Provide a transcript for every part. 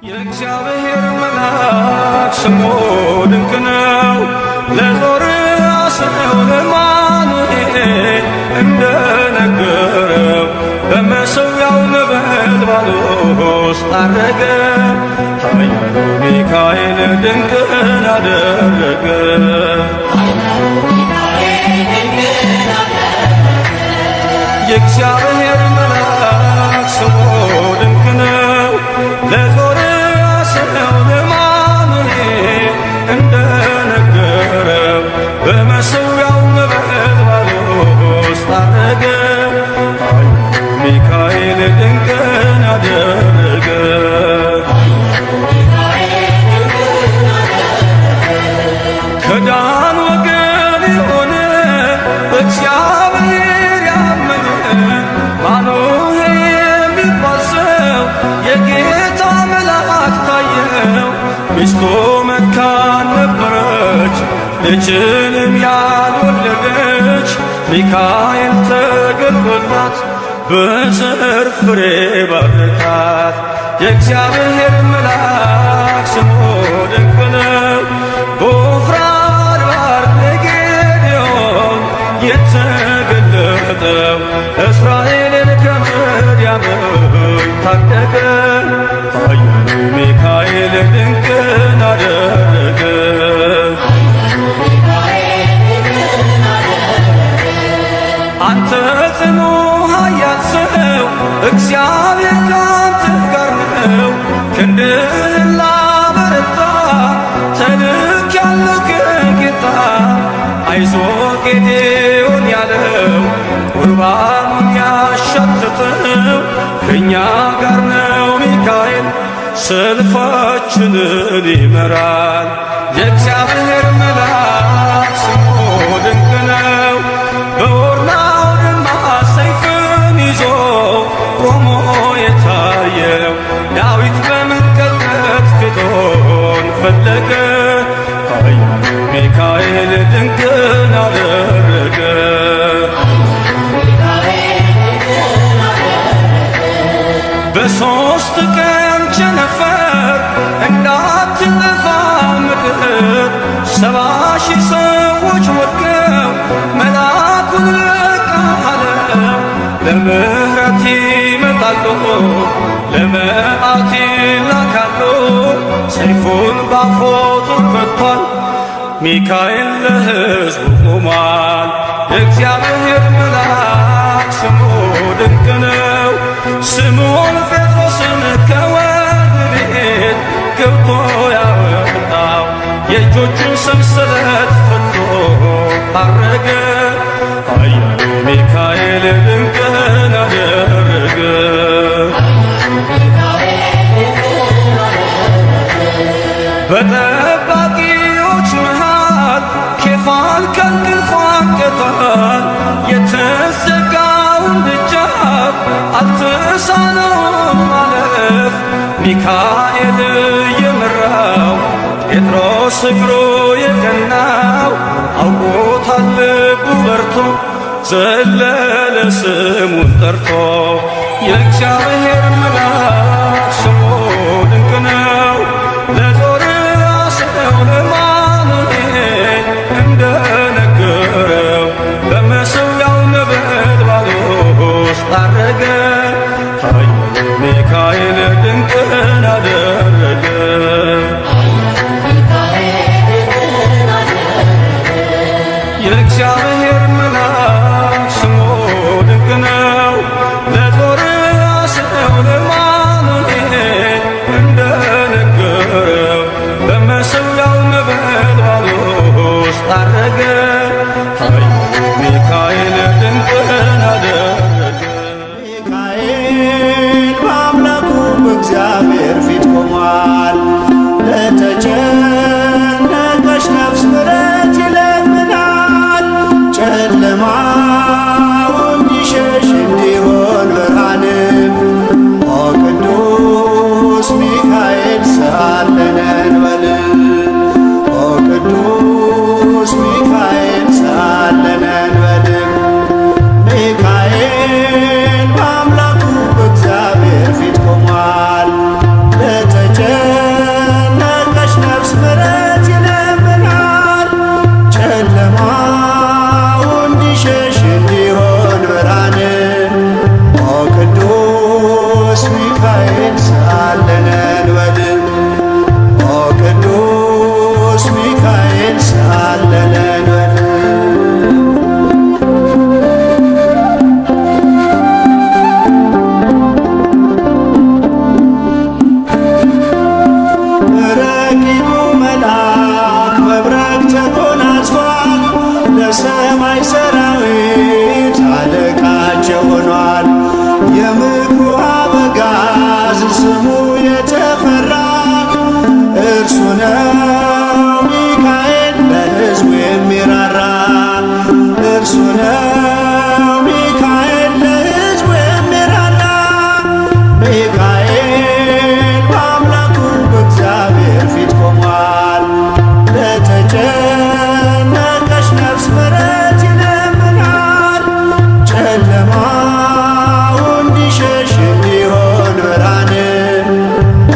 የእግዚአብሔር መልአክ ስሙ ድንቅ ነው። ለዞርያ ሰው ለማኑኤል እንደነገረው በመሠዊያው ነበልባል ውስጥ አረገ። ኃያሉ ሚካኤል ድንቅን አደረገ። የእግዚአብሔር መልአክ ስሙ ድንቅ ነው። ለዞርያ ሰው ለማኑኤል እንደነገረው በመሠዊያው ነበልባል ውስጥ አረገ። ኃያሉ ሚካኤል ድንቅን አደረገ። ከዳን ወገን የሆነ በእግዚአብሔር ያመነ ማኑሄ የሚባል ሰው የጌታ መልአክ ታየው። ሚስቱ መካን ነበረች፣ ልጅንም ያልወለደች። ሚካኤል ተገልጦላት በዘር ፍሬ ባረካት። የእግዚአብሔር መልአክ ስሙ ድንቅ ነው። በወፍራን ባሕር ለጌዴዎን የተገለጠው እስራኤልን ከምድያም ታደገ። ኃያሉ ሚካኤል ድንቅን አደረገ። አንተ ጽኑ ኃያል ሰው እግዚአብሔር ካንተ ጋር ነው። ክንድህን ላበረታ ተልኬአለሁ ከጌታ። አይዞህ ጌዴዎን ያለው ቁርባኑን ያሻተተው ከእኛ ጋር ነው ሚካኤል ሰልፋችንን ይመራል። የእግዚአብሔር መልአክ ስሙ ድንቅ ነው። በኦርናው ድማ ሰይፍን ይዞ ቆሞ የታየው ዳዊት በመንቀጥቀጥ ፊቱን ፈለገ። ኃያሉ ሚካኤል ድንቅን አደረገ። በሦስት ቀን ቸነፈር እንዳትጠፋ ምድር 70,000 ሰዎች ወድቀው መልአኩን በቃ አለው። ለምሕረት ይመጣሉ፣ ለመዓት ይላካሉ። ሰይፉን ባፎቱ ከቷል፣ ሚካኤል ለሕዝቡ ቆሟል። የእግዚአብሔር መልአክ ስሙ ድንቅ ነው። ስምዖን ጴጥሮስን ከወህኒ ቤት ገብቶ ያወጣው የእጆቹን ሰንሰለት ፈቶ አረገ። ኃያሉ ሚካኤል ድንቅን አደረገ። በጠባቂዎች መሃል ኬፋን ከእንቅልፉ አንቅቷል። የተዘጋውን ደጃፍ አልተሳነውም ማለፍ። ሚካኤል የመራው ጴጥሮስ እግሩ የቀናው አውቆታል ልቡ በርቶ ዘለለ ስሙን ጠርቶ። የእግዚአብሔር መልአክ ስሙ ድንቅ ነው። ለዞርያ ሰው ለማኑኤል እንደነገረው በመሠዊያው ነበልባል ውስጥ አረገ። ኃያሉ ሚካኤል ድንቅን አደረገ። የእግዚአብሔር መልአክ ስሙ ድንቅ ነው። ለዞርያ ሰው ለማኑኤል እንደነገረው በመሠዊያው ነበልባል ውስጥ አረገ። ኃያሉ ሚካኤል ድንቅን አደረገ። ሚካኤል በአምላኩ በእግዚአብሔር ፊት ቆሟል። ለተጨነቀች ነፍስ ምሕረት ይለምናል። ጨለማው እንዲሸሽ እንዲሆን ብርሃንም ኦ ቅዱስ ሚካኤል ሰአለነ እንበል። ኦ ቅዱስ ሚካኤል ሰአለነ እንበል። ሚካኤል በአምላኩ በእግዚአብሔር ፊት ቆሟል። ለተጨነቀች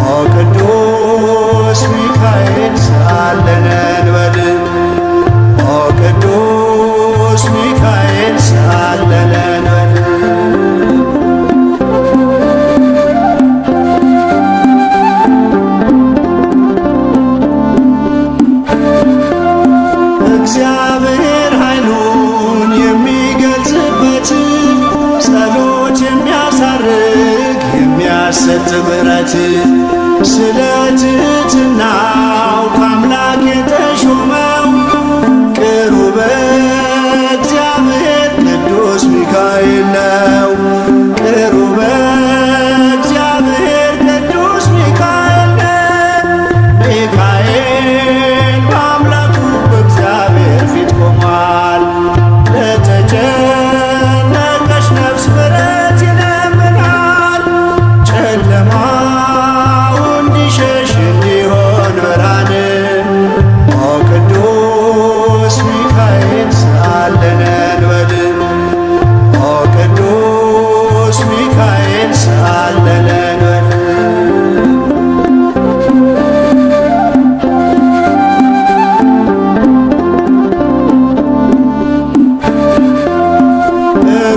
ኦ ቅዱስ ሚካኤል ሰአለነ እንበል ኦ ቅዱስ ሚካኤል ሰአለነ እንበል እግዚአብሔር ኃይሉን የሚገልጽበት ጸሎት የሚያሳርግ የሚያሰጥ ምሕረት ስለ ትሕትናው ከአምላክ የተሾመው ቅሩበ እግዚአብሔር ቅዱስ ሚካኤል ነው። ቅሩበ እግዚአብሔር ቅዱስ ሚካኤል ነው። ሚካኤል በአምላኩ በእግዚአብሔር ፊት ቆሟል። ለተጨነቀች ነፍስ ምሕረት ይለምናል። ጨለማው እንዲሸሽ እንዲሆን ብርሃን ኦ ቅዱስ ሚካኤል ሰአለነ እንበል ኦ ቅዱስ ሚካኤል ሰአለነ እንበል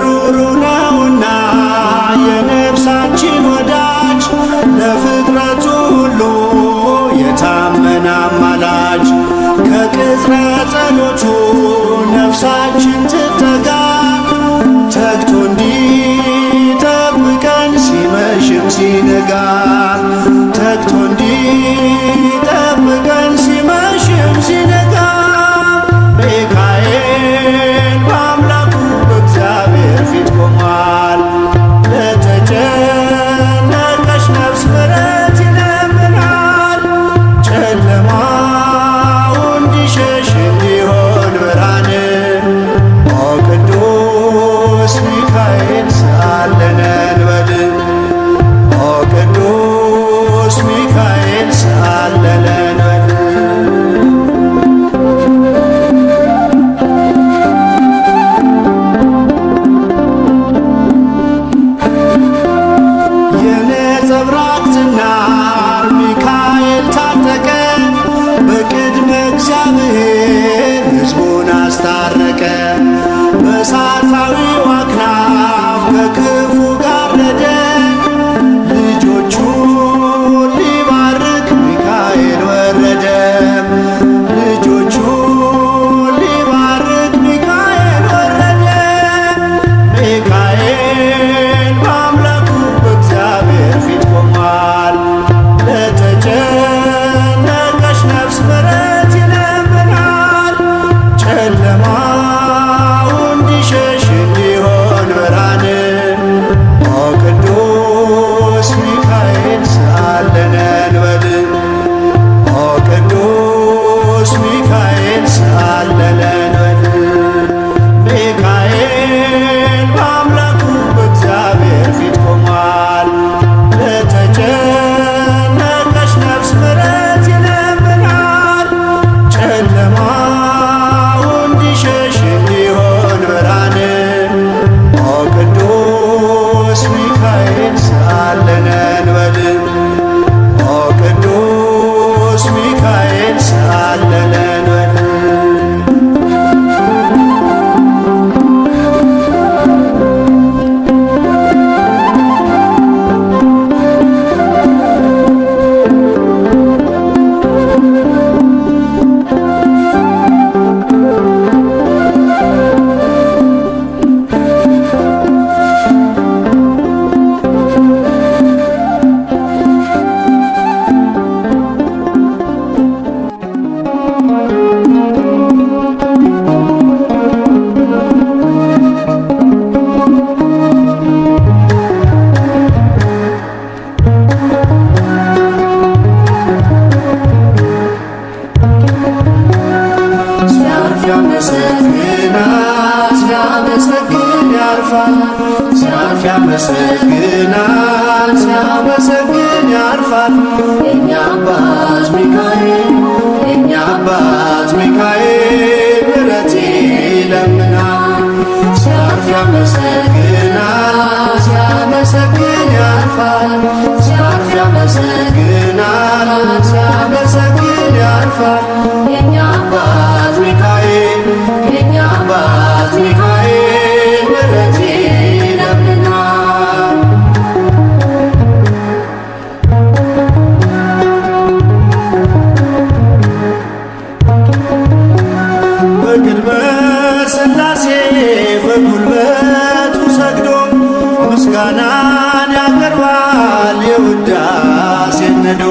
ሩሩ ነውና የነፍሳችን ወዳጅ ለፍጥረቱ ሁሉ የታመነ አማላጅ ከቅጽረ ጸሎቱ ነፍሳችን ትተጋ ተግቶ እንዲጠብቀን ሲመሽም ሲነጋ ተግቶ እንዲጠብቀን ሲመሽም ሲነጋ ሚካኤል በአምላኩ በእግዚአብሔር ፊት ቆሟል። ለተጨነቀች ነፍስ ምሕረት ይለምናል። ጨለማው እንዲሸሽ እንዲሆን ብርሃን ኦ ቅዱስ ሚካኤል ሰአለነ እንበል ኦ ቅዱስ ሚካኤል ሰአለነ እንበል የነጸብራቅ ዝናር ሚካኤል ታጠቀ በቅድመ እግዚአብሔር ሕዝቡን አስታረቀ። በእሳታዊው አክናፍ ከክፉ ጋረደ ልጆቹን ሊባርክ ሚካኤል ወረደ። ልጆቹን ሊባርክ ሚካኤል ወረደ። ሚካኤል በአምላኩ በእግዚአብሔር ፊት ቆሟል። ለተጨነቀች ነፍስ ምሕረት ይለምናል። ጨለማው እንዲሸሽ እንዲሆን ብርሃን ኦ ቅዱስ ሚካኤል ሰአለነ እንበል ኦ ቅዱስ ሚካኤል ሰአለነ እንበል ሚካኤል በአምላኩ በእግዚአብሔር ፊት ቆሟል። ለተጨነቀች ነፍስ ምሕረት ይለምናል። ጨለማው እንዲሸሽ እንዲሆን ብርሃን ኦ ቅዱስ ሚካኤል ሰአለነ እንበል ኦ ቅዱስ ሚካኤል ሰአለነ እንበል ያመሰግናል ሲያመሰግን ያርፋል። የእኛ አባት ሚካኤል የእኛ አባት ሚካኤል ምሕረት ይለምናል። ሲያርፍ ያመሰግናል ሲያመሰግን ሲያመሰግን ያልፋል ሲያልፍ ያመሰግናል ሲያመሰግን ያልፋል የኛ አባት ሚካኤል የኛ አባት ሚካኤል ምሕረት ይለምናል። በቅድመ ሥላሴ በጉልበቱ ሰግዶ ምስጋናን ያቀርባል የውዳሴን ነዶ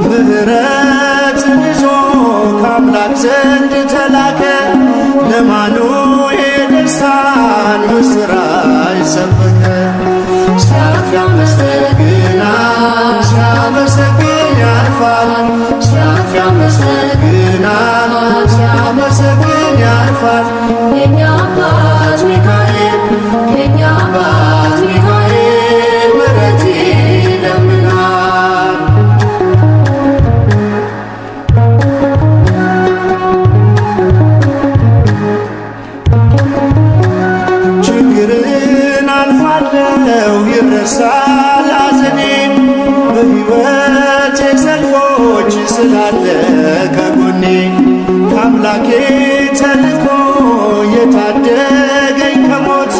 ምሕረትን ይዞ ከአምላክ ዘንድ ተላከ ለአማኑኤል ደስታን ምስራች ሰበከ። ሲያልፍ ያመሰግናል ሲያመሰግን ያልፋል ሲያልፍ ያመሰግናል ሲያመሰግን ያልፋል የኛ አባት ሚካኤል የኛ አባት ሚካኤል ምሕረት ይለምናል። ችግርን አልፋለሁ ይረሳል ሐዘኔ በሕይወቴ ሰልፎች ስላለ ከጎኔ ከአምላኬ ተልኮ የታደገኝ ከሞት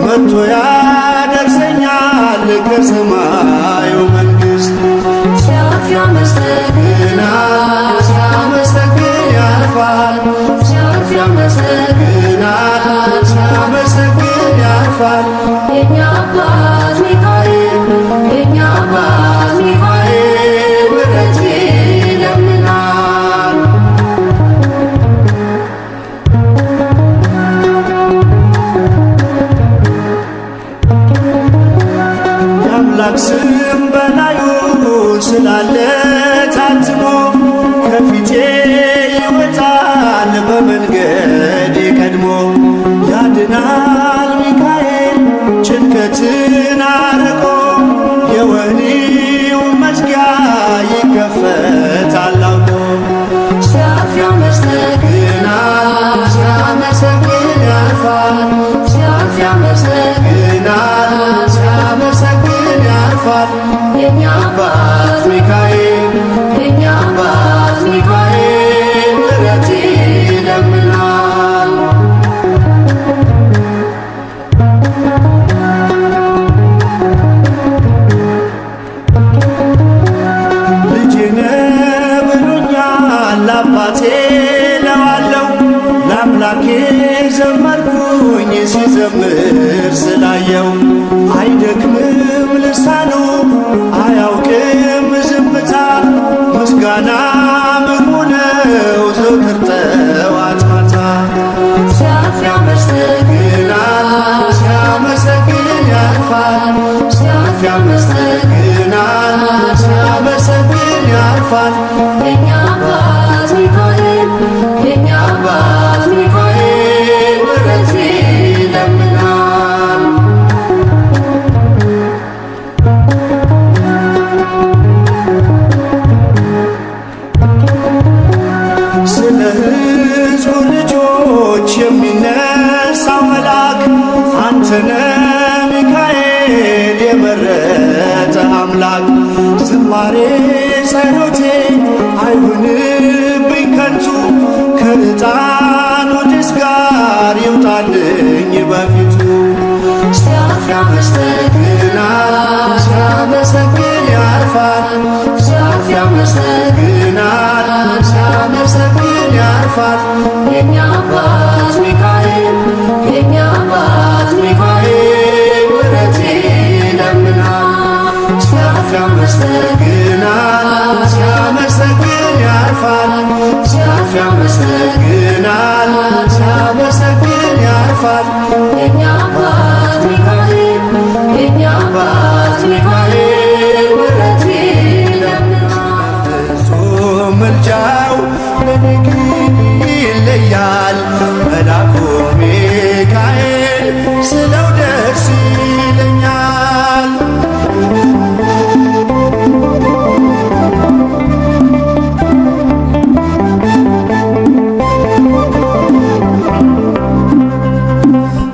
መጥቶ ያደርሰኛል ከሰማዩ መንግሥት። ሲያልፍ ያመሰግናል ሲያመሰግን ያልፋል ሲያልፍ ያመሰግናል ሲያመሰግን ያልፋል የኛ አባት ሚካኤል የኛ አባት ሚካኤል ምሕረት ይለምናል። የአምላክ ስም በላዩ ስላለ ታትሞ ከፊቴ ይወጣል በመንገዴ ቀድሞ ያድናል ሚካኤል ጭንቀትን አርቆ የወህኒው መዝጊያ ይከፈታል አውቆ። ሲያልፍ ያመሰግናል ሲያመሰግን ያልፋል ሲያልፍ ያመሰግናል ሲያመሰግን ያልፋል የኛ አባት ሚካኤል የኛ አባት ሚካኤል ምሕረት ይለምናል። ልጄ ነህ ብሎኛል አባቴ ለዋለው ለአምላኬ ዘመርኩኝ ሲዘምር ስላየው አይደክምም ልሳኑ አያውቅም ዝምታ ምስጋና ምግቡ ነው ዘወትር ጠዋት ማታ። ሲያልፍ ያመሰግናል ሲያመሰግን ያልፋል ሲያልፍ ያመሰግናል ሲያመሰግን ያልፋል የኛ አባት ሚካኤል የኛ አባት ሚካኤል ምሕረት ይለምናል። ስለ ሕዝቡ ልጆች የሚነሳው መልአክ አንተነህ ሚካኤል የመረጠ አምላክ ዝማሬ ጸሎቴ አይሁንብኝ ከንቱ ከዕጣኑ ጭስ ጋር ይውጣልኝ በፊቱ። ሲያልፍ ያመሰግናል ሲያመሰግን ያልፋል ሲያልፍ ያመሰግናል ሲያመሰግን ያልፋል የኛ አባት ሚካኤል የኛ አባት ሚካኤል ምሕረት ይለምናል። ሲያልፍ ያመሰግናል ሲያመሰግን ያልፋል ሲያልፍ ያመሰግናል ሲያመሰግን ያልፋል የኛ አባት ሚካኤል የኛ አባት ሚካኤል ምሕረት ይለምናል። ፍጹም ምልጃው ለኔ ግን ይለያል መልአኩ ሚካኤል ስለው ደስ ይለኛል።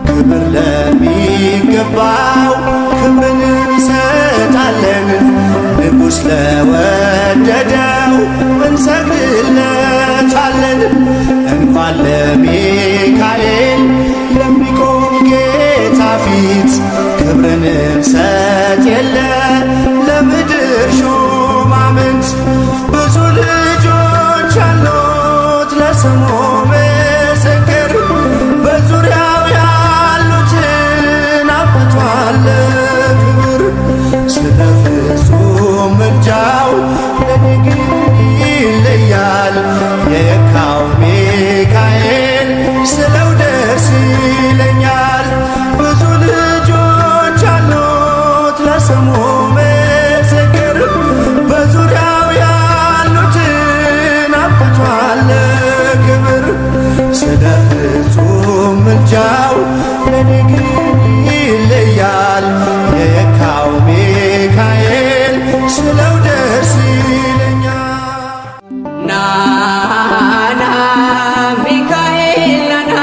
ክብር ለሚገባው ክብርን ለወደደው እንሰግድለታለን። እንኳን ለሚካኤል ለሚቆም ጌታ ፊት ክብርን እንሰጥ የለ ለምድር ሹማምንት። ብዙ ልጆች አሉት ለስሙ ምስክር፣ በዙሪያው ያሉትን አብቅቷል ክብር። ስለ ፍጹም ምልጃው ለኔ ግን ይለያል የካው ሚካኤል ስለው ደስ ይለኛል። ብዙ ልጆች አሉት ለስሙ ምስክር፣ በዙሪያው ያሉትን አብቅቷል ክብር። ስለ ፍጹም ምልጃው ለኔ ግን ይለያል የካው ሚካኤል ስለው ደስ ይለኛል። ናና ሚካኤል ናና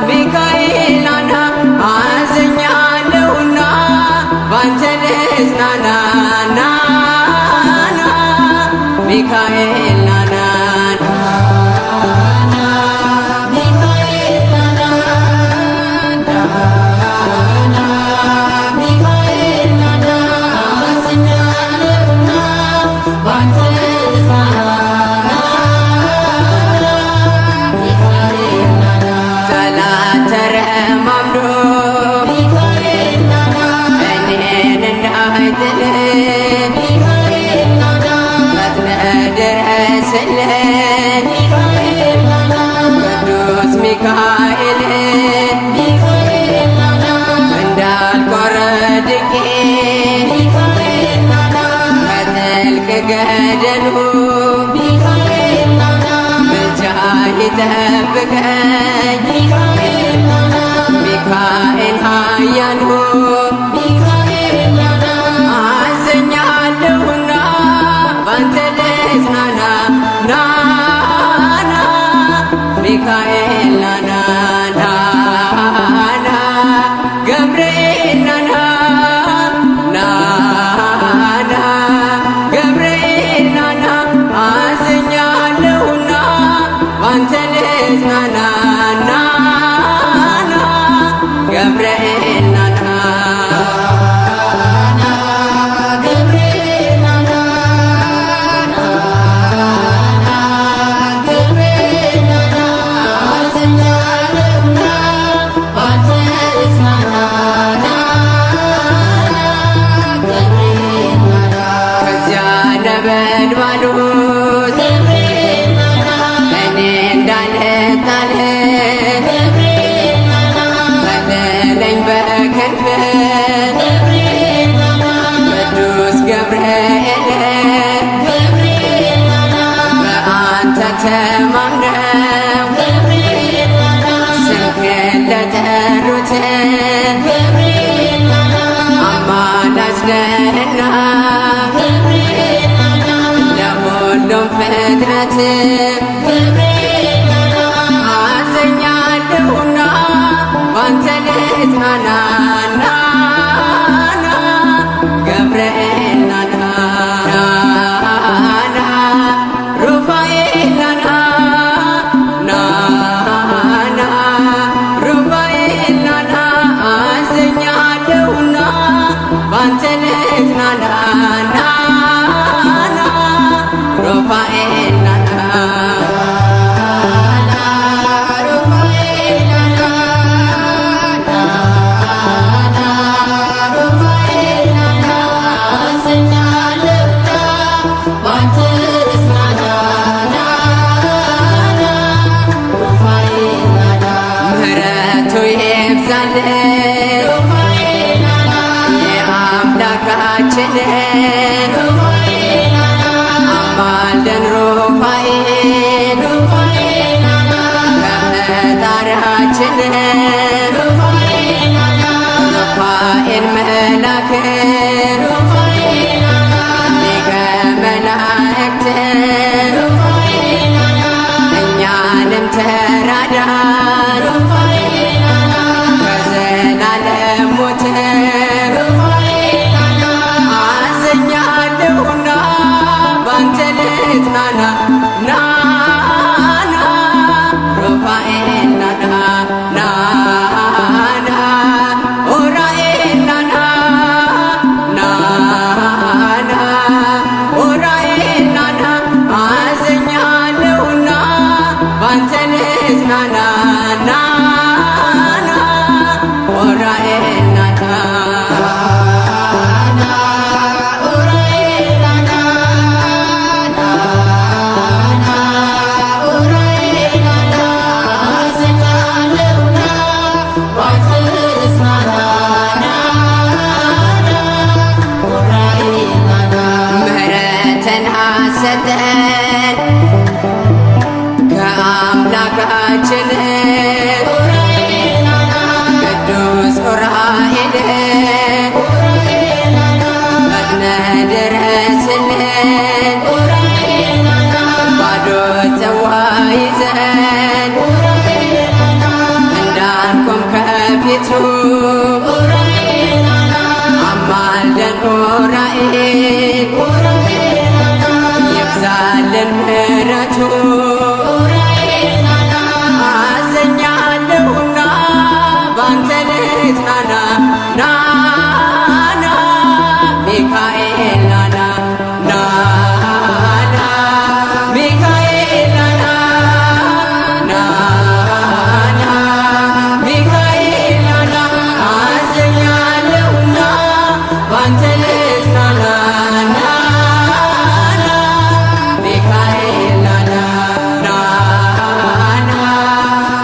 ሚካኤል ናና አዝኛለሁና ባንተ ልጽናና ናና ሚካኤል ናና ቅዱስ ሚካኤል እንዳልቆረድቄ ከጥልቅ ገደሉ ምልጃህ ይጠብቀኝ ሚካኤል ኃያሉ አዝኛለሁና ባንተ ልጽናና ናና ሚካኤል ናና ናና ገብርኤል ናና ናና ገብርኤል ናና አዝኛለሁና ባንተ ልጽናና ናና ገብርኤል ናና ነበልባሉት እኔ እንዳልጣል ከለለኝ በክንፍ ቅዱስ ገብርኤል በአንተ ተማምነው ስምህን ለጠሩት አማላጅ ነህና ለሁሉም ፍጥረት አዝኛለሁና ባንተ ልጽናና ናና ገብርኤል ናና ናና ሩፋኤል ናና ናና ሩፋኤል ናና አዝኛለሁና ባንተ ልጽናና ናና ሩፋኤል ናና ምህረቱ ይብዛልን የአምላካችንን አማልደን ሩፋኤል ከፈጣሪያችን ሩፋኤል መላክ ሊቀ መላእክት እኛንም ተራዳን ከዘላለም ሞት ሰጠን ከአምላካችን ቅዱስ ዑራኤል ፈጥነ ድረስልን ባዶ ጽዋ ይዘን እንዳንቆም ከፊቱ አማልደን ዑራኤል ይብዛልን ምሕረቱ አዘኛለሁና ባንተ ልጽናና ናና ሚካኤል ናና ናና ሚካኤል ናና ናና ሚካኤል ናና አዘኛለሁና ባንተ ልጽናና ናና ሚካኤል ናና ናና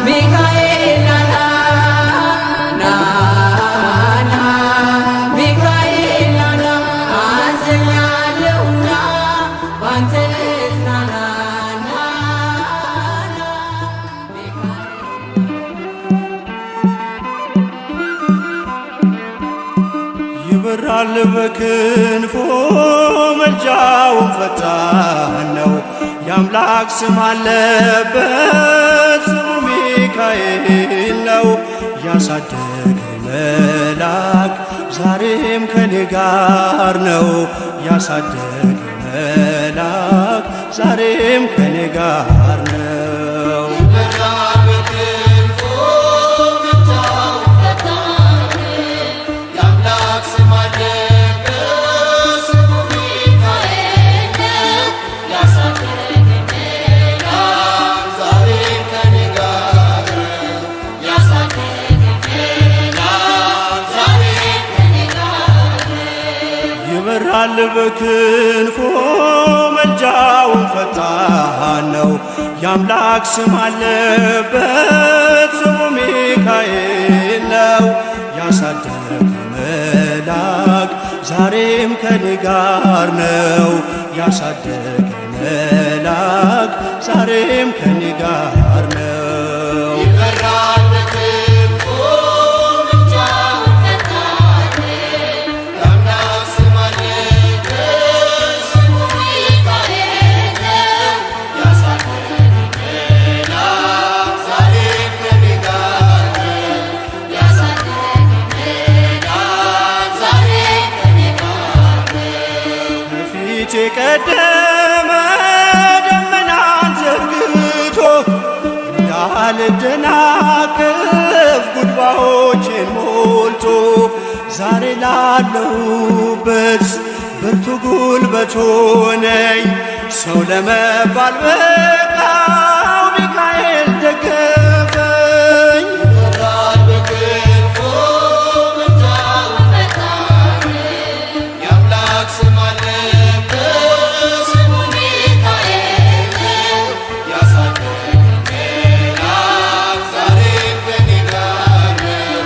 ሚካኤል ናና ናና ሚካኤል ናና አዘኛለሁና ባንተ ልጽናና ናና ይበራል በክንፎ መልጃውን ፈጣን ነው። የአምላክ ስም አለበት ስሙ ሚካኤል ነው። ያሳደገኝ መልአክ ዛሬም ከኔ ጋር ነው። ያሳደገኝ መልአክ ዛሬም ከኔ ጋር ነው። ይበራል በክንፎ መልጃውን ፈጣን ነው። የአምላክ ስም አለበት ስሙ ሚካኤል ነው። ያሳደገኝ መልአክ ዛሬም ከኔ ጋር ነው። ያሳደገኝ መልአክ ዛሬም ከኔ ጋር ነው። ይበራል በክንፎ መልጃውን ፈጣን የአምላክ ስም አለበት ስሙ ሚካኤል ነው። ያሳደገኝ መልአክ ዛሬም ከኔ ጋር ነው። ያሳደገኝ መልአክ ዛሬም ከኔ ጋር ነው። በፊቴ ቀደመ ደመናን ዘርግቶ እንዳልደናቀፍ ጉድባዎቼን ሞልቶ ዛሬ ላለሁበት ብርቱ ጉልበት ሆነኝ። ሰው ለመባል በቃው ሚካኤል ደገፈኝ። ይበራል በክንፎ መልጃውን ፈጣን የአምላክ ስም አለበት ስሙ ሚካኤል ነው። ያሳደገኝ መልአክ ዛሬም ከኔ ጋር ነው።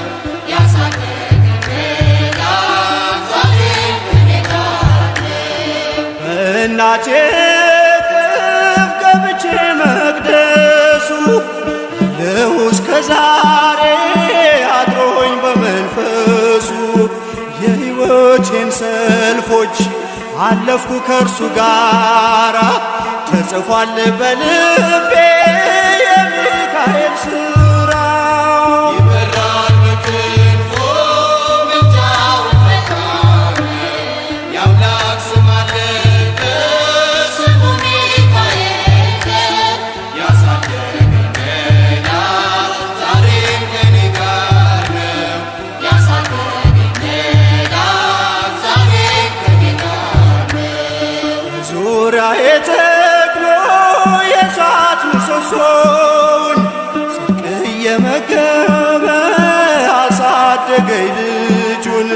ያሳደገኝ መልአክ ዛሬም ከኔ ጋር ነው። በእናቴ እቅፍ ገብቼ መቅደሱ አለሁ እስከ ዛሬ አድሮኝ በመንፈሱ የሕይወቴን ሰልፎች አለፍኩ ከእርሱ ጋራ ተጽፏል በልቤ የሚካኤል ሥራ። ይበራል በክንፎ መልጃውን ፈጣን የአምላክ ስም አለበት ስሙ ሚካኤል ነው። ያሳደገኝ መልአክ ዛሬም ከኔ ጋር ነው። ያሳደገኝ መልአክ ዛሬም ከኔ ጋር ነው። ዙሪያዬ ተክሎ የእሳት ምሰሶውን ጽድቅ እየመገበ አሳደገኝ ልጁን።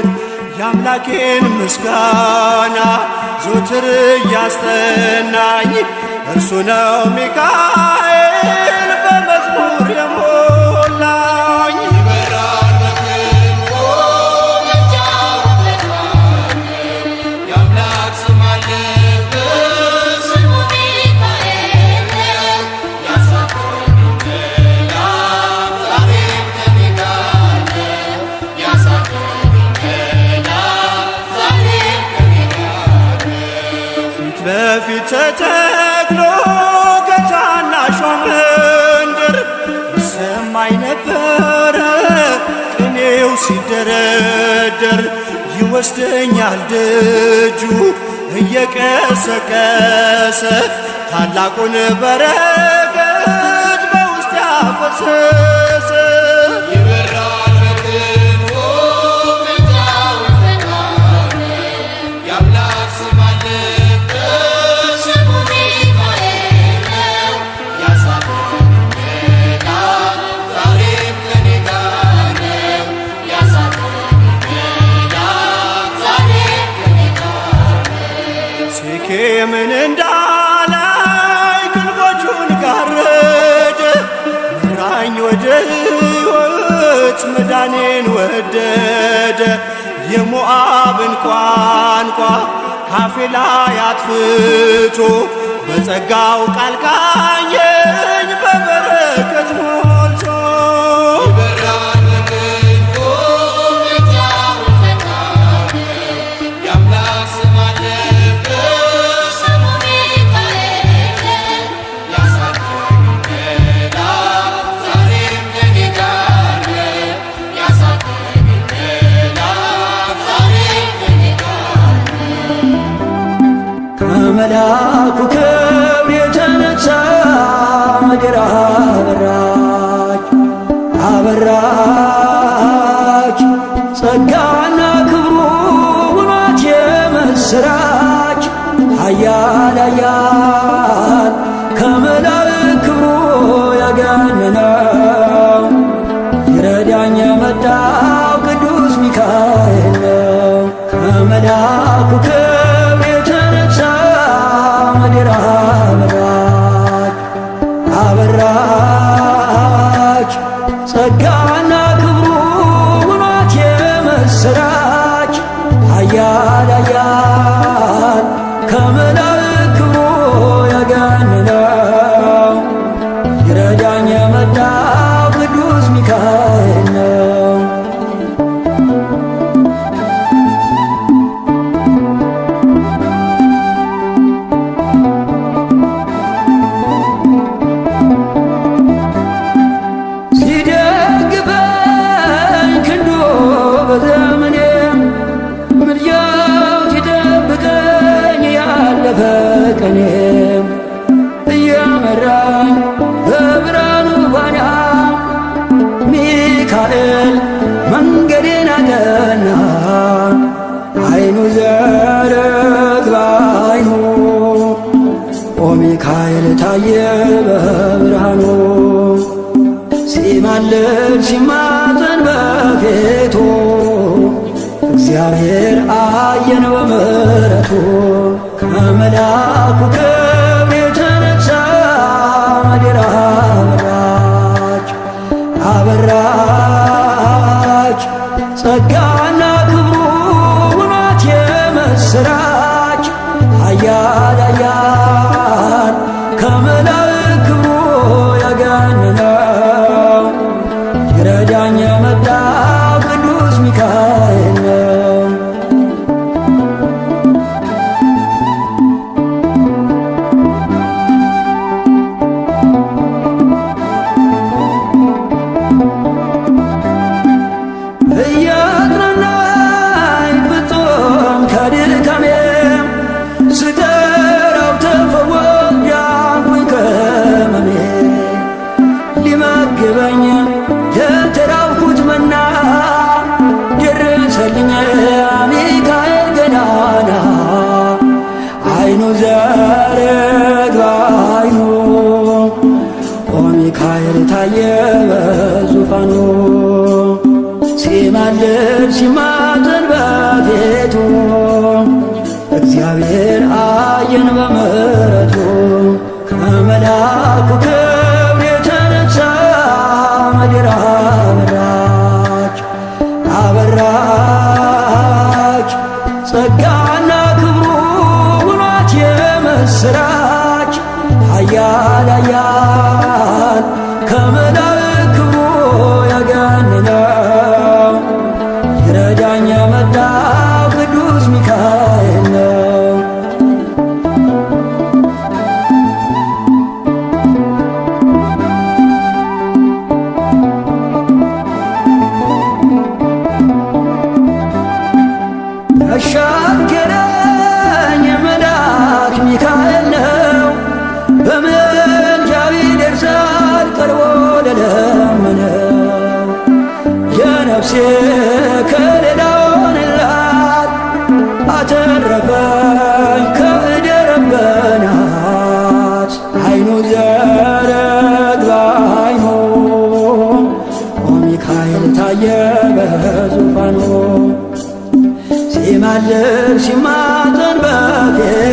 የአምላኬን ምስጋና ዞትር እያስጠናኝ እርሱ ነው ሚካኤል በመዝሙር የሞላኝ። ይበራል በክንፎ መልጃውን ፈጣን የአምላክ ስም አለበት ስሙ ፊት ለፊት ተተክሎ ከታናሿ መንደር ይሰማኝ ነበረ ቅኔው ሲደረደር ይወስደኛል ደጁ እየቀሰቀሰ ታላቁን በረከት በውስጥ ያፈሰሰ ሴኬምን እንዳላይ ክንፎቹን ጋረደ መራኝ ወደ ሕይወት መዳኔን ወደደ የሞዓብን ቋንቋ ካፌ ላይ አጥፍቶ በጸጋው ቃል ቃኘኝ በበረከት ሞልቶ ከመልአኩ ክብር የተነሳ ምድር አበራች አበራች ጸጋና ክብሩ ውኗት የምስራች ኃያል ኃያል ከመላእክት ክብሩ ያገነነው ይረዳኝ የመጣው ቅዱስ ሚካኤል ነው። ከመልአኩ ምድር አበራች አበራች ጸጋና ክብሩ ውኗት የምስራች ኃያል ኃያል ከመላእክት ክብሩ ያገነነው ይረዳኝ የመጣው ቅዱስ ሚካኤል ነው። ቀኔም እየመራኝ በብርሃኑ ባና ሚካኤል መንገዴን አቀና አይኑ ዘረግ ባይኑ ኦ ሚካኤል ታየ በብርሃኑ ሲማልድ ሲማፀን በፊቱ እግዚአብሔር አየን በምሕረቱ ከመልአኩ ክብር የተነሳ ምድር አበራች አበራች ጸጋና ክብሩ ውኗት የምስራች ኃያል ኃያል ከመላእክት ክብሩ ያገነነው ይረዳኝ የመጣው ቅዱስ ሚካኤል ነው። እያጽናናኝ ፍጹም ከድካሜ ስጠራው ተፈወስኩ ዳንኩኝ ከሕመሜ ሊመግበኝ የተራብኩት መና ደረሰልኝ ሚካኤል ገናና አይኑ ዘረግ ባይኑ ኦ ሚካኤል ታየ በዙፋኑ ሲማልድ ሲማፀን በፊቱ እግዚአብሔር አየን በምሕረቱ ከመልአኩ ክብር የተነሳ ምድር አበራች አበራች ጸጋና ክብሩ ውኗት የምስራች ኃያል ኃያል ከመላእክት ክብሩ ያገነነው ይረዳኝ የመጣው ቅዱስ ሚካኤል ነው።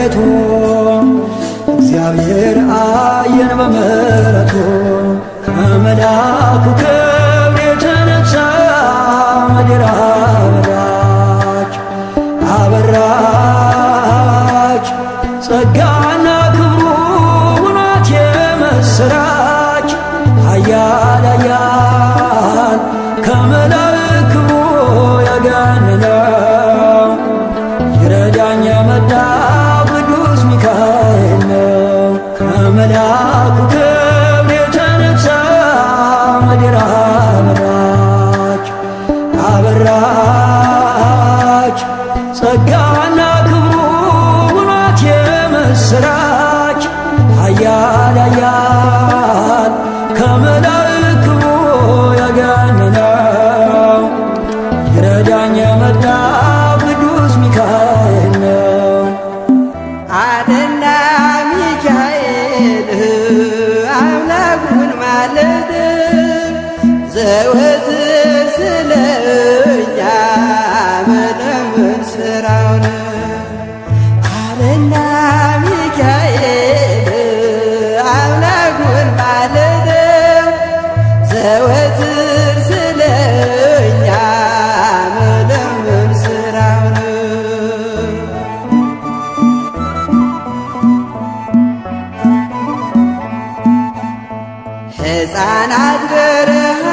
ረድኤቱ እግዚአብሔር አየን በምሕረቱ ከመልአኩ ክብር የተነሳ ምድር አበራች አበራች ጸጋና ክብሩ ውናት የመሰራች ኃያል ኃያል ከመላእክት ክብሩ ያገነነው ይረዳኝ የመጣው ቅዱስ ሚካኤል ነው። ከመልአኩ ክብር የተነሳ ምድር አበራች አበራች ጸጋና ክብሩ ውናት የመሰራች ኃያል ኃያል ከመላእክት ክብሩ ያገነነው ይረዳኝ የመጣው ቅዱስ ሚካኤል ነው። አለና ሚካኤል አምላኩን ማለድ ዘወትር ስለኛ መለመን ስራውን አለና ሚካኤል አምላኩን ማለድ ዘወትር ስለኛ መለመን ስራውን ሕፃናት በረሃብ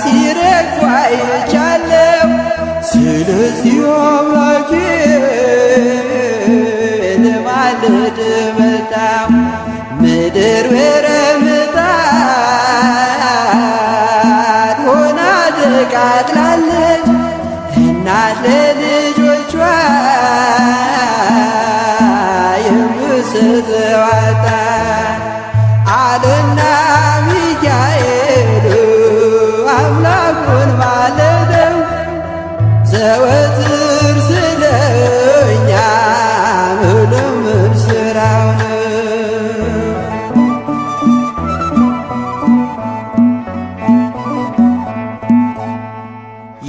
ሲረግፉ አይቻለሁ። ስለዚህ አምላኬ ልማልድ መጣሁ። ምድር በረምጣድ ሆና ተቃጥላለች። እናት ለልጆቿ የምትሰጠው አጣ አለና ሚካኤል አምላኩን ማለደው ዘወትር ስለኛ መለመን ስራው ነው።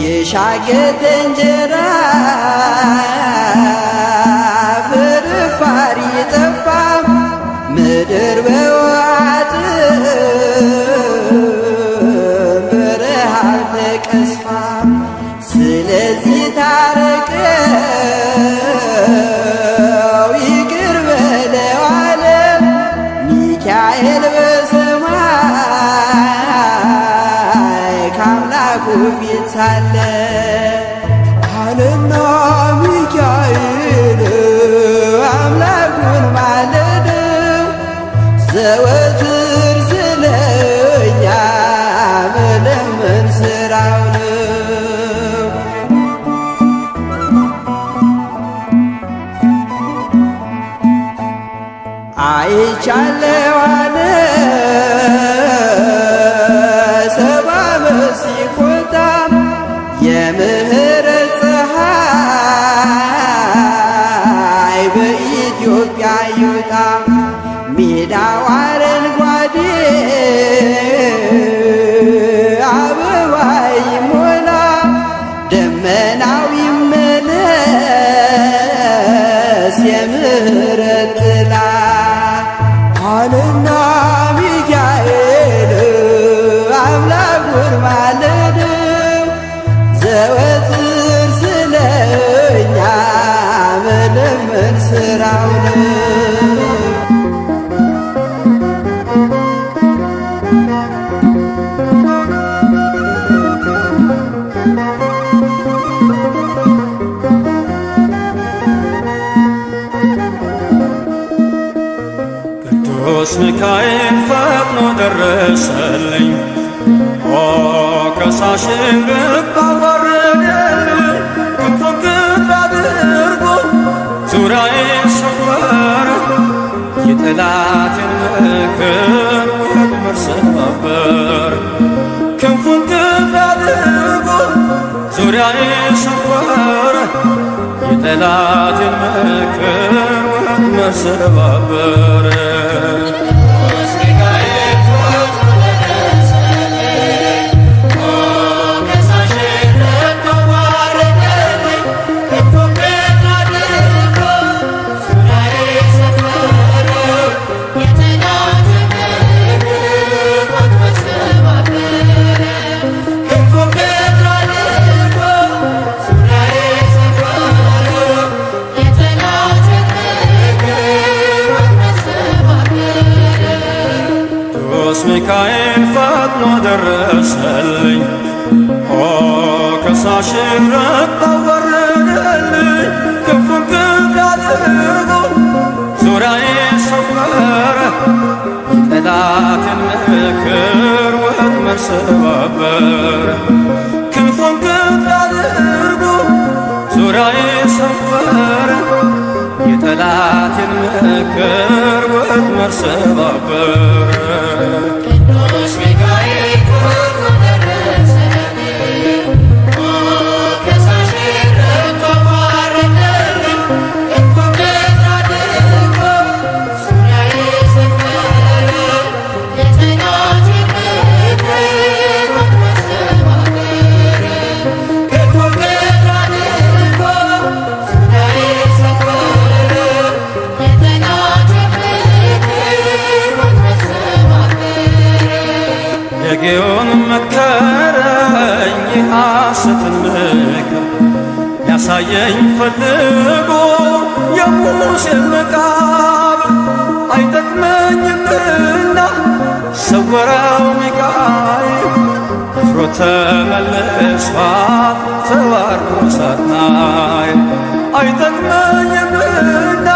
የሻገተ እንጀራ ፍርፋሪ ጠፋ ምድር በዋጥ በረሃብ ተቀስፋ። ስለዚህ ታረቀው ይቅር በለው አለ ሚካኤል በሰማይ ከአምላኩ ፊት ሳለ አለና ሚካኤል አምላኩን ማለደ ዘወትር ስለኛ መለመን ስራው ነው። አይቻለው አለ ሰባ ዓመት ሲቆጣ የምህረት ፀሐይ በኢትዮጵያ ይውጣ። ሜዳው አረንጓዴ አበባ ይሞላ ደመናው ይመለስ የምህረት ጥላ አለና ሚካኤል አምላኩን ማለደ ዘወትር ስለኛ መለመን ስራው ነው። ቅዱስ ሚካኤል ፈጥኖ ደረሰልኝ። ኦ ከሳሽን ልብ አዋረደልኝ። ክንፉን ክንፍ አድርጎ ዙሪያዬን ሰወረ። የጠላቴን ምክር ወጥመድ ሰባበር። ክንፉን ክንፍ አድርጎ ዙሪያዬን ሰወረ። የጠላቴን ምክር ወጥመድ ሰባበር። Thank you. ቅዱስ ሚካኤል ፈጥኖ ደረሰልኝ። ኦ ከሳሽን ረታ ወረደልኝ። ክንፉን ክንፍ አድርጎ ዙሪያዬ ሰፈረ። የጠላትን ምክር ወጥመድ ሰባበረ። ክንፉን ክንፍ አድርጎ ዙሪያዬ ሰፈረ። የጠላትን ምክር ወጥመድ ሰባበረ። ቅዱስ ሚካኤል ፈጥኖ ደረሰልኝ። ኦ ከሳሽን ረታ ወረደልኝ። ክንፉን ክንፍ አድርጎ ዙሪያዬ ሰፈረ። የጠላትን ምክር ወጥመድ ሰባበረ። ክንፉን ክንፍ አድርጎ ዙሪያዬ ሰፈረ። የጠላትን ምክር ወጥመድ ሰባበረ። የጌዮን መከረኝ የሐሰትን ምክር ያሳየኝ ፈልጎ የሙሴን መቃብር አይጠቅመኝምና ሰወረው ሚካኤል። ክፍሮ ተመልሷል ተዋርዶ ሳጥናኤል። አይጠቅመኝምና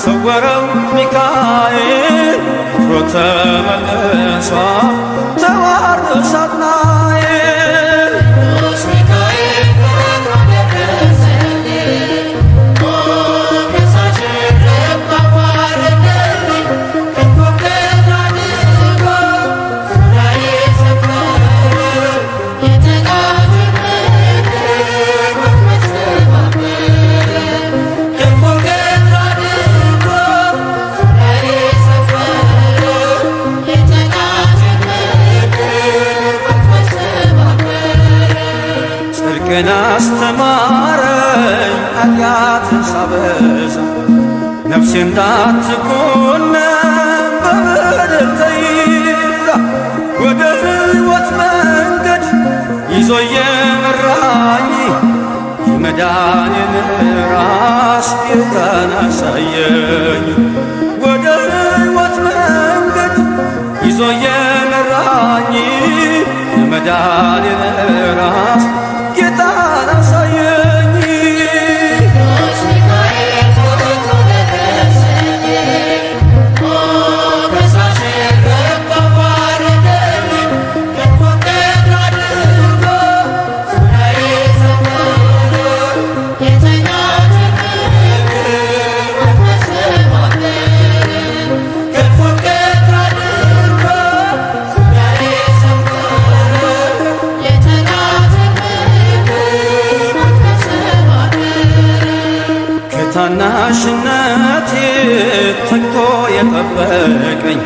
ሰወረው ሚካኤል። ክፍሮ ተመልሷል ተዋርዶ ሳጥናኤል። ቅዱስ ሚካኤል ፈጥኖ ደረሰልኝ። ኦ ከሳሽን ረታ ወረደልኝ። ክንፉን ክንፍ አድርጎ ዙሪያዬ ሰፈረ። የጠላትን ምክር ወጥመድ ሰባበረ። ክንፉን ክንፍ አድርጎ ዙሪያዬ ሰፈረ። የጠላትን ምክር ወጥመድ ሰባበረ። ጽድቅን አስተማረኝ ኃጢአትን ሳበዛ። ነፍሴ እንዳትኮነን በበደል ተይዛ። ወደ ሕይወት መንገድ ይዞ የመራኝ የመዳኔን ራስ ጌታን አሳየኝ። ወደ ሕይወት መንገድ ይዞ የመራኝ የመዳኔን ራስ ጌታን አሳየኝ። ቅዱስ ሚካኤል ፈጥኖ ደረሰልኝ። ኦ ከሳሽን ረታ ወረደልኝ። ክንፉን ክንፍ አድርጎ ዙሪያዬ ሰፈረ። የጠላትን ምክር ወጥመድ ሰባበረ። ክንፉን ክንፍ አድርጎ ዙሪያዬ ሰፈረ። የጠላትን ምክር ወጥመድ ሰባበረ። ከታናሽነቴ ተግቶ የጠበቀኝ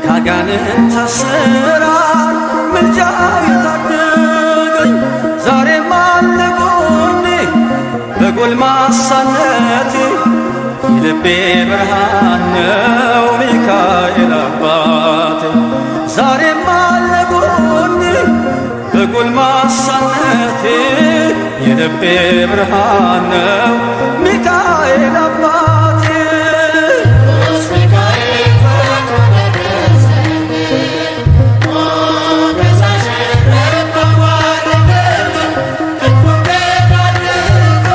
ከአጋንንት አሰራር ምልጃው የታደገኝ ዛሬም አለ ጎኔ በጎልማሳነቴ። የልቤ ብርሃን ነው ሚካኤል አባቴ። ዛሬም አለ ጎኔ በጎልማሳነቴ። የልቤ ብርሃን ነው ሚካኤል አባቴ። ቅዱስ ሚካኤል ፈጥኖ ደረሰልኝ። ኦ ከሳሽን ረታ ወረደልኝ። ክንፉን ክንፍ አድርጎ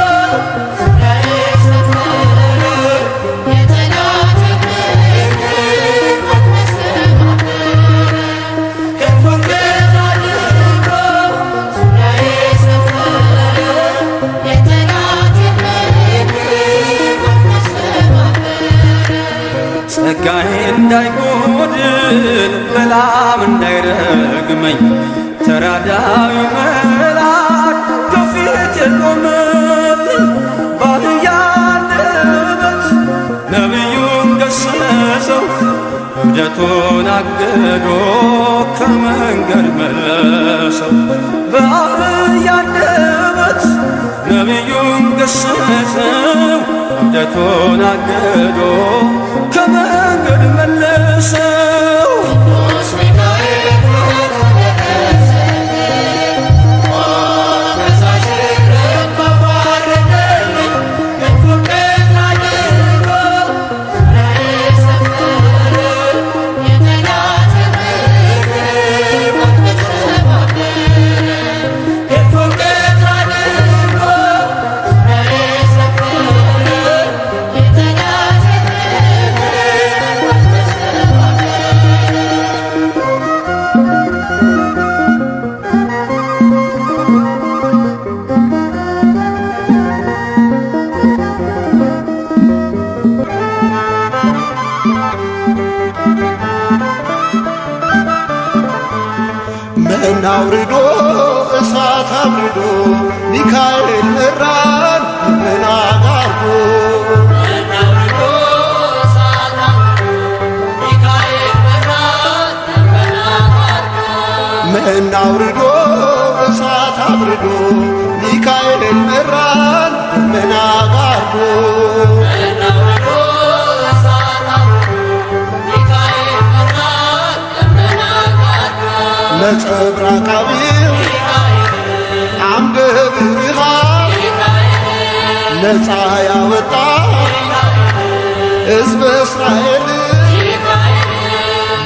ዙሪያዬ ሰፈረ። የጠላትን ምክር ወጥመድ ሰባበረ። ክንፉን ክንፍ አድርጎ ዙሪያዬ ሰፈረ። የጠላትን ምክር ወጥመድ ሰባበረ። ጸጋዬ እንዳይጎድል በላም እንዳይረግመኝ ተራዳዊ መልአክ ከፊቴ ቆመልኝ። በአህያ አንደበት ነቢዩን ገሰጸው። እብደቱን አግዶ ከመንገድ መለሰው። በአህያ አንደበት ነቢዩን ገሰጸው። እብደቱን አግዶ ከመንገድ መለሰው። ቅዱስ ሚካኤል ፈጥኖ ደረሰልኝ። ኦ ከሳሽን ረታ ወረደልኝ። ክንፉን ክንፍ አድርጎ ዙሪያዬ ሰፈረ። የጠላትን አውርዶ እሳት አብርዶ ሚካኤል መራን ደመና ጋርዶ መና አውርዶ እሳት አብርዶ ሚካኤል መራን ደመና ጋርዶ ነጸብራቃዊው አምደ ብርሃን ነፃ ያወጣ ሕዝበ እስራኤል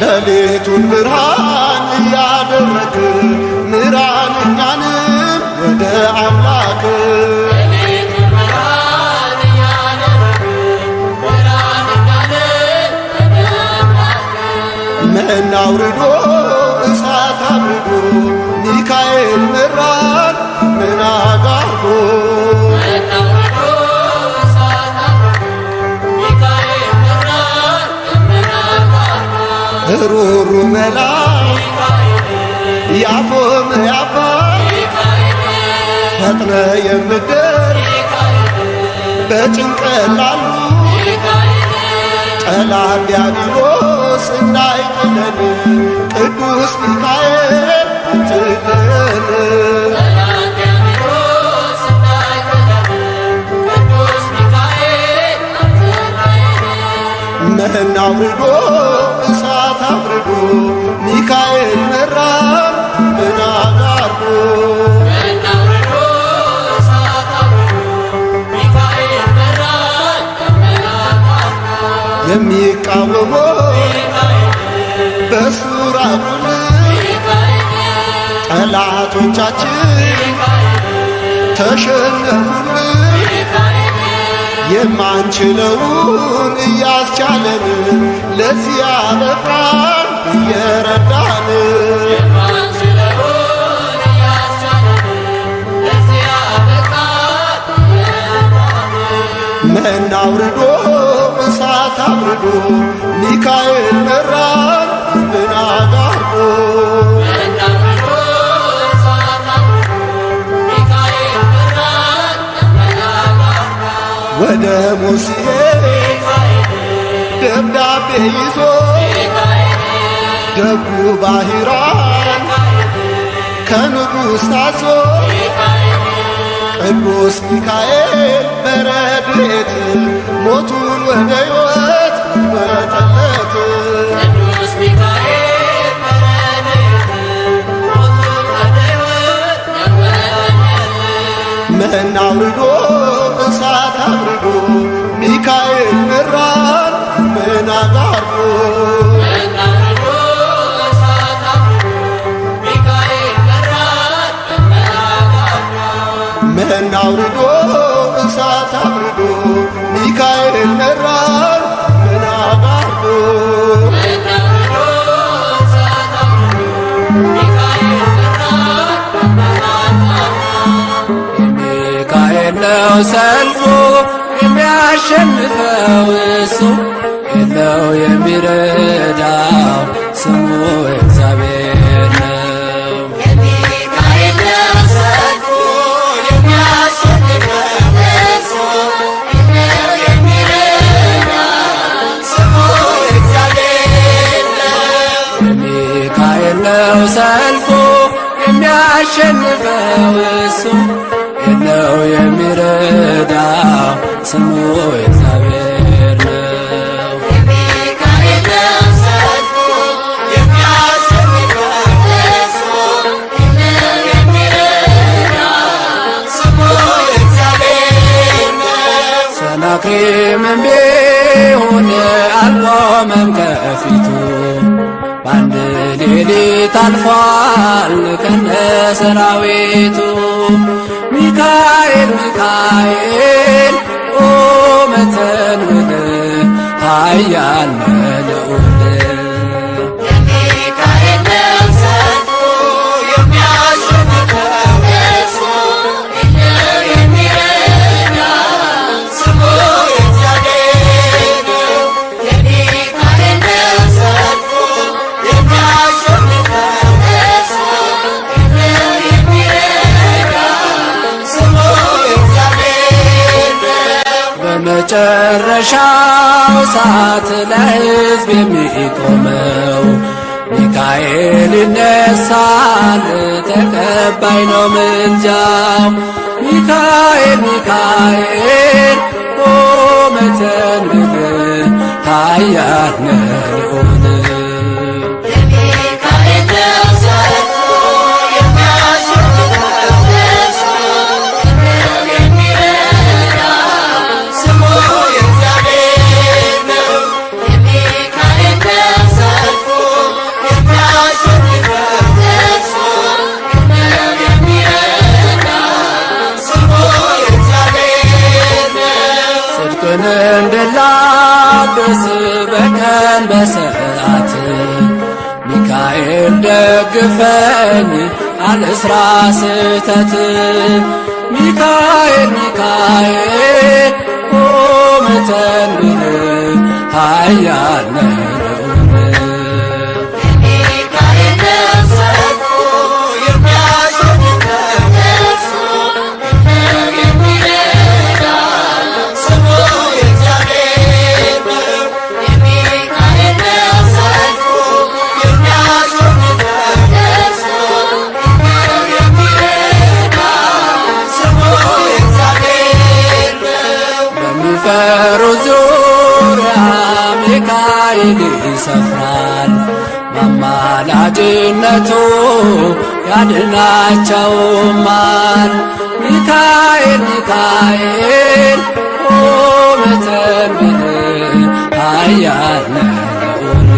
ሌሊቱን ብርሃን እያደረግ ምራን እኛንም ወደ አምላክ መና አውርዶ እሳት አብርዶ ሚካኤል መራን ደመና ጋርዶ ሩሩ መላክ ያፎም ያባ ፈጥነ የምትደርስ በጭንቀት ላሉ ጠላት ዲያብሎስ እንዳይጥለን ቅዱስ ሚካኤል አትተን መና አውርዶ እሳት አብርዶ ሚካኤል መራን ደመና ጋርዶ የሚቃወሞ በሱራቡን ጠላቶቻችን ተሸነፉን የማንችለውን እያስቻለን ለዚህ ያበቃን እየረዳን መና አውርዶ እሳት አብርዶ ሚካኤል መራን ደመና ጋርዶ ወደ ሙሴ ደብዳቤ ይዞ ደጉ ባሕራን ከንጉሥ ታዞ ቅዱስ ሚካኤል በረድኤት ሞቱን ወደ ሕይወት በጠለት መና አውርዶ እሳት አብርዶ ሚካኤል መራን ደመና ጋርዶ መና አውርዶ እሳት አብርዶ ሚካኤል መራን ደመና ጋርዶ የሚካኤል ነው ሰልፉ የሚያሸንፈው እሱ የለው የሚረዳው ስሙ እግዚአብሔር ነው። ነው ሰልፉ የሚያሸንፈው እሱ የለው የሚረዳው ስሙ እግዚአብሔር ነው። የሚካኤል ነው ሰልፉ የሚያሸንፈው እሱ የለው የሚረዳው ስሙ እግዚአብሔር ነው። ሰናክሬምም ቢሆን አልቆመም ከፊቱ በአንድ ሌሊት አልፏል ከነ ሰራዊቱ። ሚካኤል ሚካኤል ቁመ ተንበል ኃያል ልዑል በመጨረሻው ሰዓት ለሕዝብ የሚቆመው ሚካኤል ይነሳል፣ ተቀባይ ነው ምልጃው። ሚካኤል ሚካኤል ቆመ ተንብል ኃያል ነህ ልዑል። እንድላበስ በቀን በሰዓት ሚካኤል ደግፈኝ አልስራ ስህተት። ሚካኤል ሚካኤል ቆመ ተንብል ኃያል ነህ ልዑል። በሚፈሩ ዙሪያ ሚካኤል ይሰፍራል፣ በአማላጅነቱ ያድናቸውማል። ሚካኤል ሚካኤል ቆመ ተንብል ኃያል ነህ ልዑል።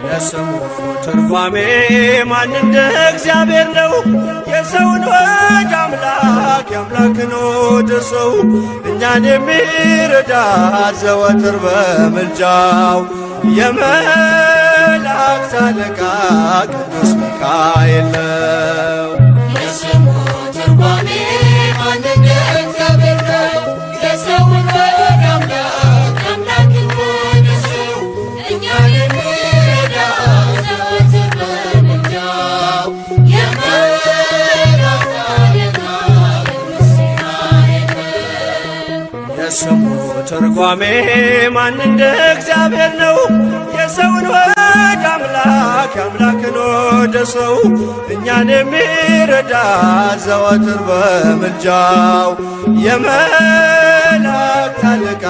የስሙ ትርጓሜ ማን እንደ እግዚአብሔር ነው? የሰውን ወድ አምላክ የአምላክን ወደ ሰው እኛን የሚረዳ ዘወትር በምልጃው የመላእክት አለቃ ቅዱስ ሚካኤል ነው። የስሙ ትርጓሜ ማን እንደ እግዚአብሔር ነው? የሰውን ወድ አምላክ የአምላክን ወደ ሰው እኛን የሚረዳ ዘወትር በምልጃው የመላእክት አለቃ ቅዱስ ሚካኤል ነው። የስሙ ትርጓሜ ማን እንደ እግዚአብሔር ነው? የሰውን ወድ አምላክ የአምላክን ወደ ሰው እኛን የሚረዳ ዘወትር በምልጃው የመላእክት አለቃ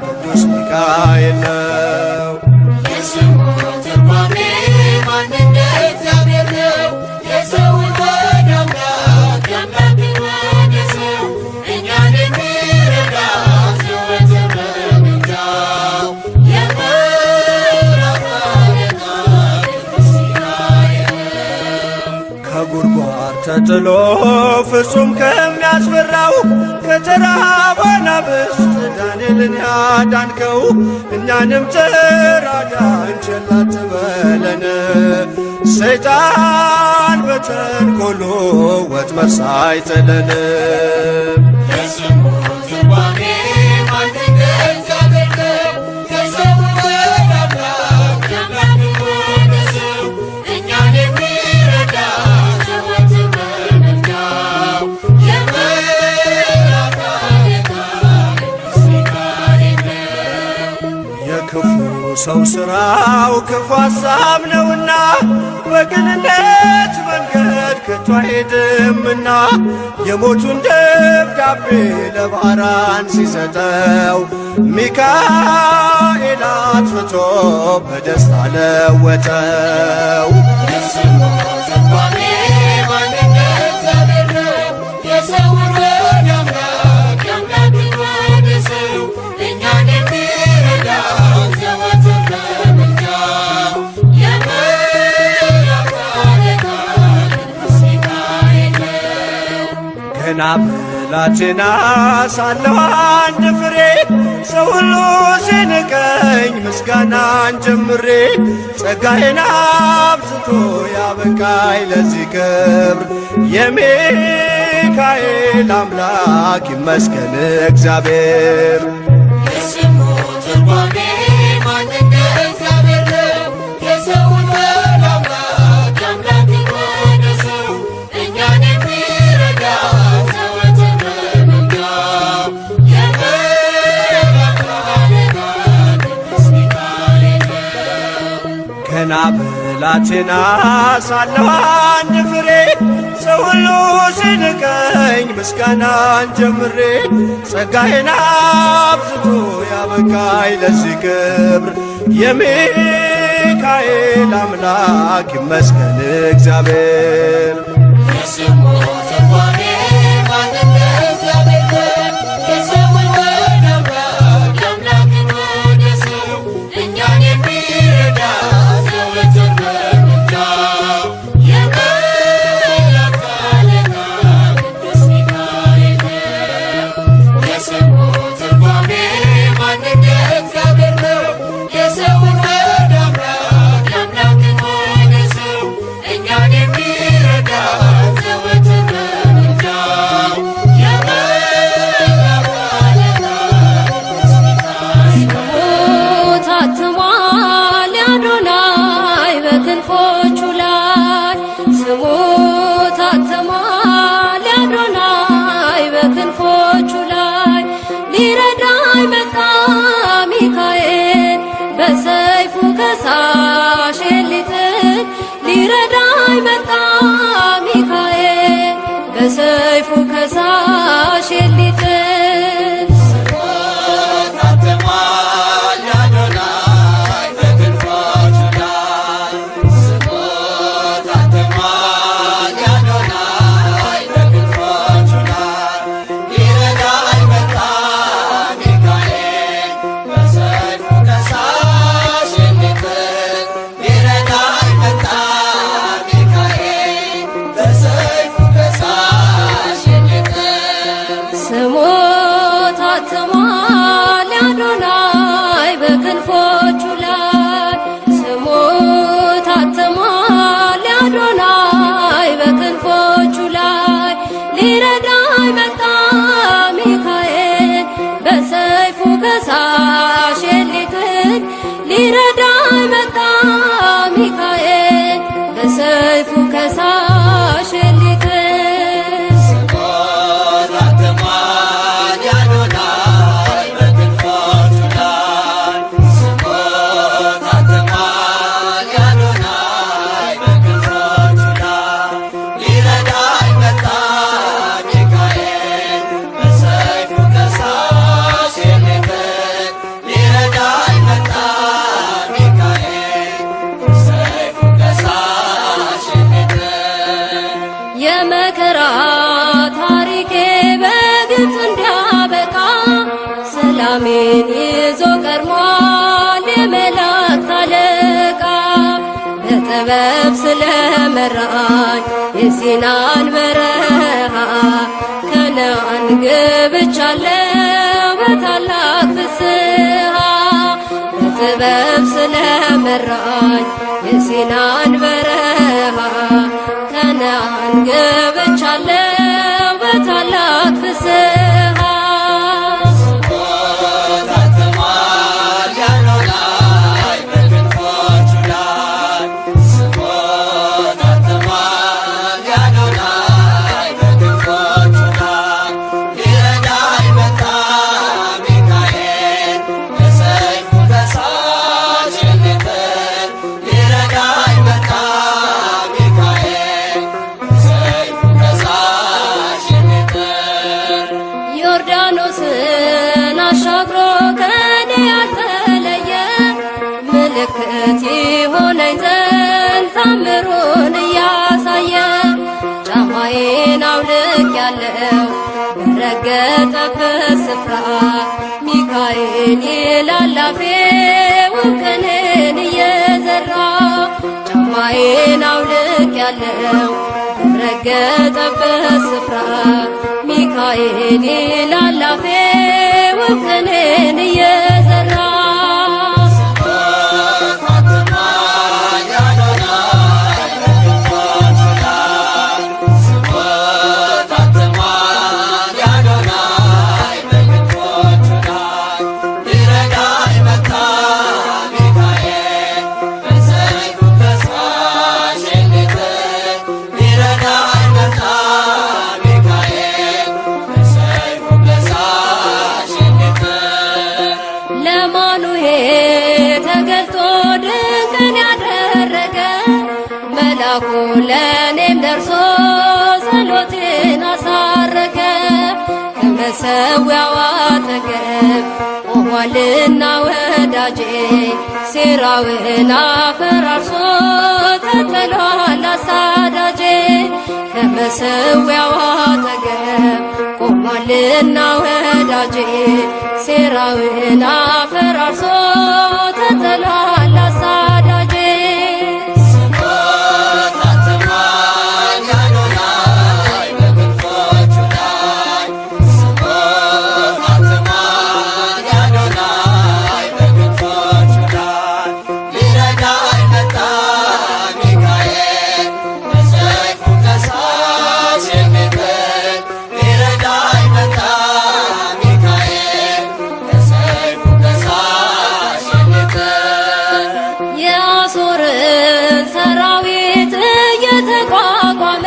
ቅዱስ ሚካኤል ነው። የስሙ ትርጓሜ ማን እንደ እግዚአብሔር ነው? የሰውን ወድ አምላክ የአምላክን ወደ ሰው እኛን የሚረዳ ዘወትር በምልጃው የመላእክት አለቃ ቅዱስ ሚካኤል ነው። ከጉድጓድ ተጥሎ ፍጹም ከሚያስፈራው ከተራበ አናብስት ዳንኤልን ያዳንከው እኛንም ተራዳን ቸል አትበለን። ሰይጣን በተንኰሉ ወጥመድ ሳይጥለን የስሙ ትርጓሜ ማን እንደ እግዚአብሔር ነው? የሰውን ወድ አምላክ የአምላክን ወደ ሰው እኛን የሚረዳ ዘወትር በምልጃው የመላእክት አለቃ ቅዱስ ሚካኤል ነው። የክፉ ሰው ሥራው ክፉ ሐሳብ ነውና በቅንነት መንገድ ከቶ አይሄድምና የሞቱን ደብዳቤ ለባህራን ሲሰጠው ሚካኤል አጥፍቶ በደስታ ለወጠው። የስሙ ትርጓሜ ማን እንደ እግዚአብሔር ነው? የሰውን ወድ አምላክ የአምላክን ወደ ሰው እኛን የሚረዳ ዘወትር በምልጃው የመላእክት አለቃ ቅዱስ ሚካኤል ነው። ገና ብላቴና ሳለሁ አንድ ፍሬ ሰው ሁሉ ሲንቀኝ ምስጋናን ጀምሬ ጸጋዬን አብዝቶ ያበቃኝ ለዚህ ክብር የሚካኤል አምላክ ይመስገን እግዚአብሔር። የስሙ ትርጓሜ ማን እንደ እግዚአብሔር ነው? የሰውን ወደ አምላክ አምላክ የወደሰው እኛን የሚረዳ ዘወትር በምልጃው የመላእክት አለቃ ቅዱስ ሚካኤል ነው። ገና ብላቴና ሳለሁ አንድ ፍሬ ሰው ሁሉ ሲንቀኝ ምስጋናን ጀምሬ ጸጋዬን አብዝቶ ያበቃኝ ለዚህ ክብር የሚካኤል አምላክ ይመስገን እግዚአብሔር። የስሙ ትርጓሜ ማን እንደ እግዚአብሔር ነው? የሰውን ወደ አምላክ አምላክ የወደሰው እኛን የሚረዳ ዘወትር በምልጃው የመላእክት አለቃ ቅዱስ ሚካኤል ነው። የስሙ ትርጓሜ ማን እንደ እግዚአብሔር ነው? የሰውን ወደ አምላክ አምላክ የወደሰው እኛን የሚረዳ ዘወትር በምልጃው የመላእክት አለቃ ቅዱስ ሚካኤል ነው። ታትሟል የአዶናይ በክንፎቹ ላይ ስሙ ታትሟል የአዶናይ በክንፎቹ ላይ ሊረዳኝ መጣ ሚካኤል በሰይፉ ከሳሽ ሊጥል ሊረዳኝ መጣ ሚካኤል በሰይፉ ከሳሽ ሊጥል ታትሟል የአዶናይ በክንፎቹ ላይ ስሙ ታትሟል የአዶናይ በክንፎቹ ላይ ሊረዳኝ መጣ ሚካኤል በሰይፉ ከሳሽ ሊጥል ሊረዳኝ መጣ ሚካኤል በሰይፉ ከሳሽ ሊጥል ስሙ ታትሟል የአዶናይ በክንፎቹ ላይ ስሙ ታትሟል የአዶናይ በክንፎቹ ላይ ሊረዳኝ መጣ ሚካኤል በሰይፉ ከሳሽ ሊጥል ሊረዳኝ መጣ ሚካኤል በሰይፉ ከሳሽ ሊጥል ታትሟል የአዶናይ በክንፎቹ ላይ ስሙ ታትሟል የአዶናይ በክንፎቹ ላይ ሊረዳኝ መጣ ሚካኤል በሰይፉ ከሳሽ ሊጥል ሊረዳኝ መጣ ሚካኤል በሰይፉ ከሳሽ ሊጥል የመከራ ታሪኬ በግብፅ እንዲያበቃ ሰላሜን ይዞ ቀድሟል የመላእክት አለቃ በጥበብ ስለመራኝ የሲናን በረሃ ከነዓን ገብቻለሁ በታላቅ ፍስሐ በጥበብ ስለመራኝ የሲናን በረሃ ከነዓን ገብቻለሁ በታላቅ ፍስሐ ታትሟል የአዶናይ በክንፎቹ ላይ ስሙ ታትሟል የአዶናይ በክንፎቹ ላይ ሊረዳኝ መጣ ሚካኤል በሰይፉ ከሳሽ ሊጥል ሊረዳኝ መጣ ሚካኤል በሰይፉ ከሳሽ ሊጥል ዮርዳኖስን አሻግሮ ከኔ ያልተለየ ምልክት ይሆነኝ ዘንድ ታምሩን እያሳየ ጫማዬን አውልቅ ያለው በረገጠበት ስፍራ ሚካኤል ይላል አፌ ውቅንን እየዘራ ጫማዬን አውልቅ ያለው በረገጠበት ስፍራ ሚካኤል ይላል አፌ ውቅኔን እየዘራ ተገልጦ ድንቅን ያደረገ መላኩ ለእኔም ደርሶ ጸሎቴን አሳረገ። ከመሠዊያው አጠገብ ቆሟልና ወዳጄ ሴራውን አፈራርሶ ተጥሏል አሳዳጄ። ከመሠዊያው አጠገብ ቆሟልና ወዳጄ ሴራውን አፈራርሶ ተጥሏል አሳዳጄ። ሰራዊት እየተቋቋመ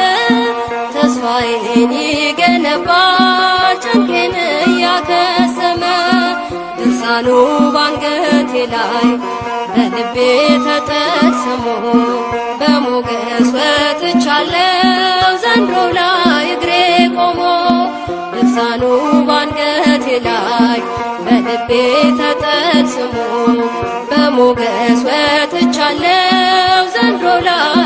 ተስፋዬን ይገነባል ጭንቄን እያከሰመ። ድርሳኑ ባንገቴ ላይ በልቤ ተጠቅስሞ በሞገስ ወጥቻለሁ ዘንዶው ላይ እግሬ ቆሞ። ድርሳኑ ባንገቴ ላይ በልቤ ተጠቅስሞ በሞገስ ወጥቻለሁ ዘንዶው ላይ